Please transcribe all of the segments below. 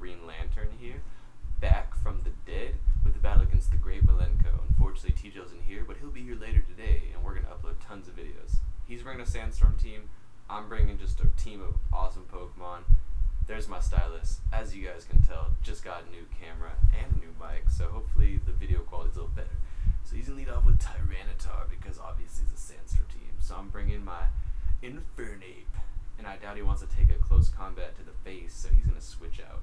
Green Lantern here, back from the dead with the battle against TheGreatMilenko. Unfortunately, TJ isn't here, but he'll be here later today, and we're going to upload tons of videos. He's bringing a Sandstorm team. I'm bringing just a team of awesome Pokemon. There's my stylus. As you guys can tell, just got a new camera and a new mic, so hopefully the video quality's a little better. So he's going to lead off with Tyranitar, because obviously he's a Sandstorm team. So I'm bringing my Infernape, and I doubt he wants to take a close combat to the face, so he's going to switch out.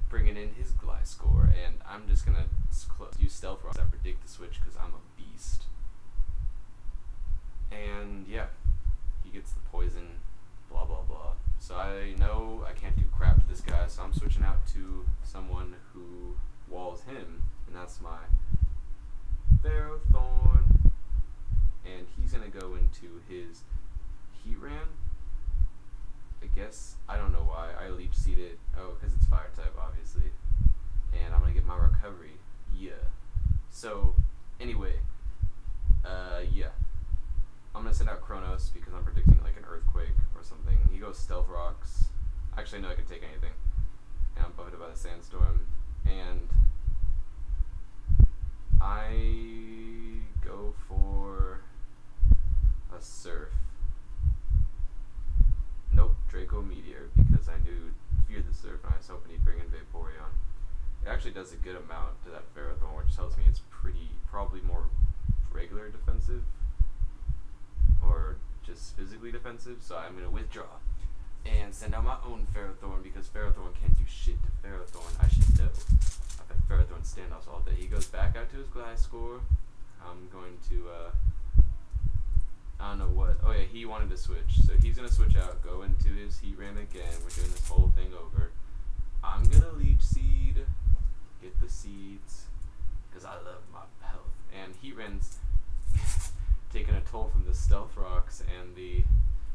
Bringing in his Gliscor, and I'm just going to use Stealth Rock. I predict the switch because I'm a beast. And yeah, he gets the poison, blah blah blah. So I know I can't do crap to this guy, so I'm switching out to someone who walls him, and that's my Ferrothorn. And he's going to go into his Heatran. I guess, I don't know why, I Leech Seed it. Oh, because it's Fire type, obviously. And I'm going to get my recovery. Yeah. So, anyway, yeah. I'm going to send out Kronos because I'm predicting like an Earthquake or something. He goes Stealth Rocks. Actually, I know I can take anything. And I'm buffeted by the Sandstorm. And I go for a Surf. Nope, Draco Meteor, because I knew Fear the Surf and I was hoping he'd bring in Vaporeon. It actually does a good amount to that Ferrothorn, which tells me it's probably more regular defensive or just physically defensive, so I'm going to withdraw and send out my own Ferrothorn because Ferrothorn can't do shit to Ferrothorn. I should know. I've had Ferrothorn standoffs all day. He goes back out to his Gliscor. I'm going to, I don't know what. Oh yeah, he wanted to switch. So he's going to switch out, go into his Heatran again. We're doing this whole thing over. I'm going to Leech Seed, get the seeds, because I love my health. And Heatran's taking a toll from the Stealth Rocks and the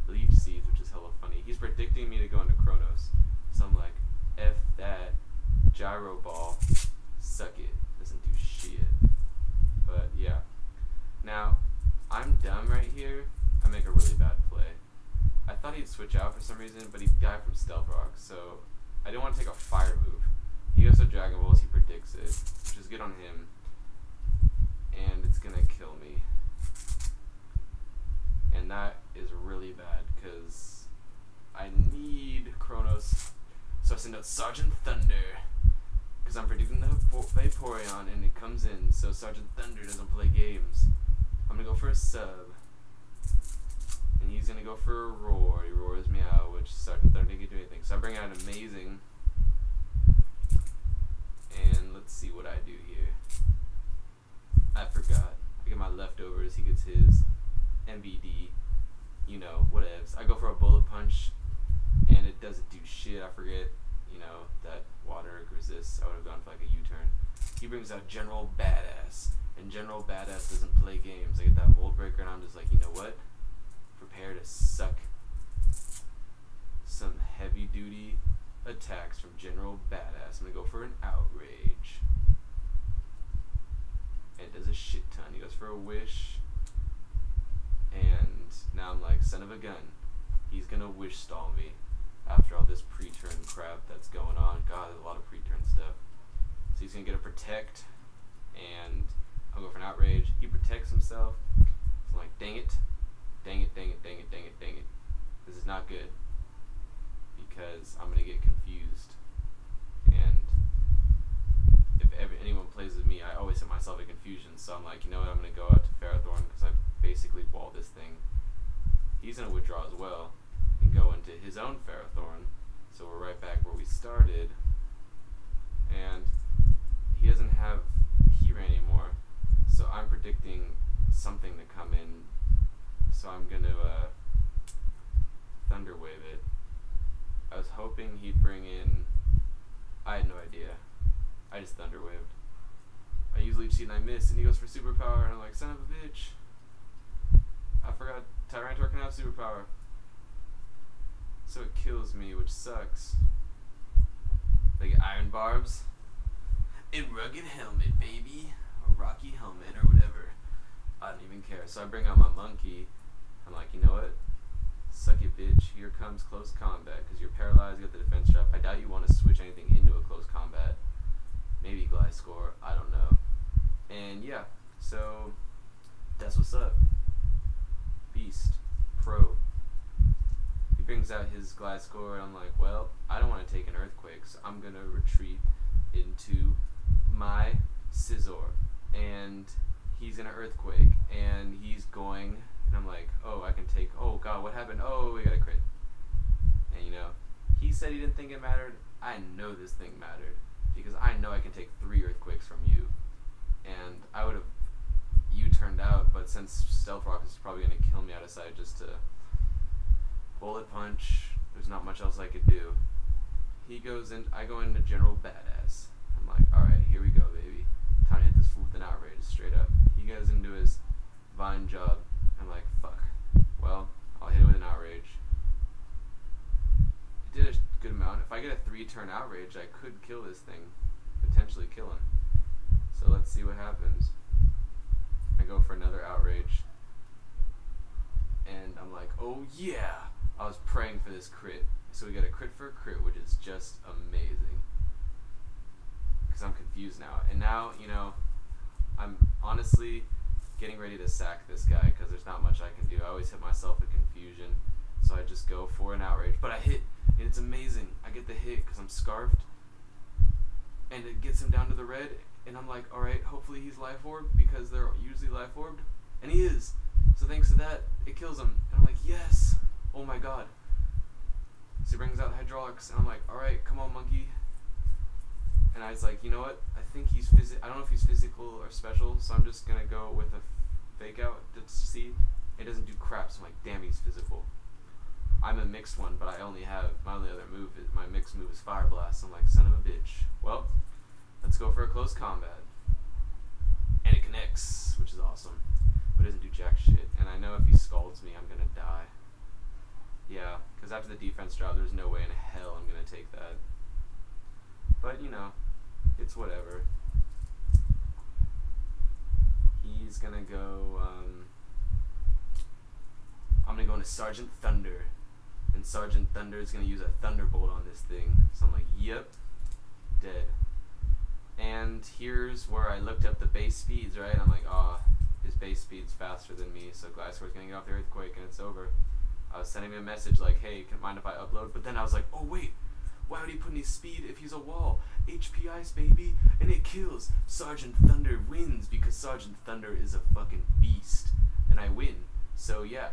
Leech Seeds, which is hella funny. He's predicting me to go into Kronos. So I'm like, F that, Gyro Ball, suck it, doesn't do shit. But yeah. Now, I'm dumb right here. I make a really bad play. I thought he'd switch out for some reason, but he died from Stealth Rock, so I didn't want to take a fire move. He goes to Dragon Balls, he predicts it, which is good on him, and it's gonna kill me. And that is really bad, because I need Kronos, so I send out Sergeant Thunder, because I'm predicting the Vaporeon, and it comes in, so Sergeant Thunder doesn't play games. I'm going to go for a sub, and he's going to go for a roar. He roars me out, which Sergeant Thunder didn't get to do anything. So I bring out an Amazing, and let's see what I do here. I forgot. I get my leftovers. He gets his MBD, you know, whatevs. I go for a Bullet Punch, and it doesn't do shit. I forget, you know, that water resists. I would have gone for like a U-turn. He brings out General Badass. And General Badass doesn't play games. I get that Mold Breaker, and I'm just like, you know what? Prepare to suck some heavy-duty attacks from General Badass. I'm going to go for an Outrage. And it does a shit ton. He goes for a Wish. And now I'm like, son of a gun. He's going to Wish Stall me after all this pre-turn crap that's going on. God, there's a lot of pre-turn stuff. So he's going to get a Protect. And I'll go for an Outrage. He protects himself. So I'm like, dang it. Dang it, dang it, dang it, dang it, dang it. This is not good. Because I'm going to get confused. And if anyone plays with me, I always hit myself in confusion. So I'm like, you know what, I'm going to go out to Ferrothorn because I basically wall this thing. He's going to withdraw as well and go into his own Ferrothorn. So we're right back where we started. And he doesn't have Heatran anymore. So I'm predicting something to come in. So I'm going to Thunder Wave it. I was hoping he'd bring in... I had no idea. I just Thunder Waved. I use Leech Seed and I miss, and he goes for Superpower, and I'm like, son of a bitch. I forgot Tyranitar can have Superpower. So it kills me, which sucks. They get Iron Barbs. A rugged helmet, baby. A rocky helmet, or whatever. I don't even care. So I bring out my monkey. I'm like, you know what? Suck it, bitch. Here comes close combat. Because you're paralyzed, you got the defense trap. I doubt you want to switch anything into And yeah, so that's what's up. Beast. Pro. He brings out his Gliscor, and I'm like, well, I don't want to take an earthquake, so I'm going to retreat into my Scizor. And he's in an earthquake, and he's going, and I'm like, oh, I can take, oh god, what happened? Oh, we got a crit. And you know, he said he didn't think it mattered. I know this thing mattered, because I know I can take 3 earthquakes from you. And I would have U-turned out, but since Stealth Rock is probably going to kill me, I decided just to bullet punch. There's not much else I could do. He goes in, I go into General Badass. I'm like, alright, here we go, baby. Time to hit this fool with an outrage, straight up. He goes into his Vine Job. I'm like, fuck. Well, I'll hit it with an outrage. It did a good amount. If I get a 3-turn outrage, I could kill this thing. Potentially kill him. So let's see what happens. I go for another outrage. And I'm like, oh yeah! I was praying for this crit. So we got a crit for a crit, which is just amazing. Because I'm confused now. And now, you know, I'm honestly getting ready to sack this guy because there's not much I can do. I always hit myself with confusion. So I just go for an outrage. But I hit, and it's amazing. I get the hit because I'm scarfed. And it gets him down to the red. And I'm like, alright, hopefully he's life orbed because they're usually life orbed. And he is. So thanks to that, it kills him. And I'm like, yes! Oh my god. So he brings out hydraulics, and I'm like, alright, come on, monkey. And I was like, you know what? I think he's I don't know if he's physical or special, so I'm just gonna go with a fake out to see. It doesn't do crap, so I'm like, damn, he's physical. I'm a mixed one, but I only have, my only other move, my mixed move is Fire Blast. I'm like, son of a bitch. Well, let's go for a close combat. And it connects, which is awesome. But it doesn't do jack shit. And I know if he scalds me, I'm gonna die. Yeah, because after the defense drop, there's no way in hell I'm gonna take that. But, you know, it's whatever. He's gonna go, I'm gonna go into Sergeant Thunder. And Sergeant Thunder is gonna use a Thunderbolt on this thing. So I'm like, yep, dead. And here's where I looked up the base speeds, right? I'm like, his base speed's faster than me, so Gliscor's gonna get off the earthquake and it's over. I was sending him a message like, hey, can mind if I upload? But then I was like, oh wait, why would he put any speed if he's a wall? HP Ice, baby, and it kills. Sergeant Thunder wins because Sergeant Thunder is a fucking beast, and I win. So yeah,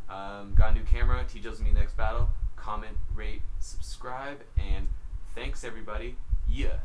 got a new camera. Teaches me next battle. Comment, rate, subscribe, and thanks everybody. Yeah.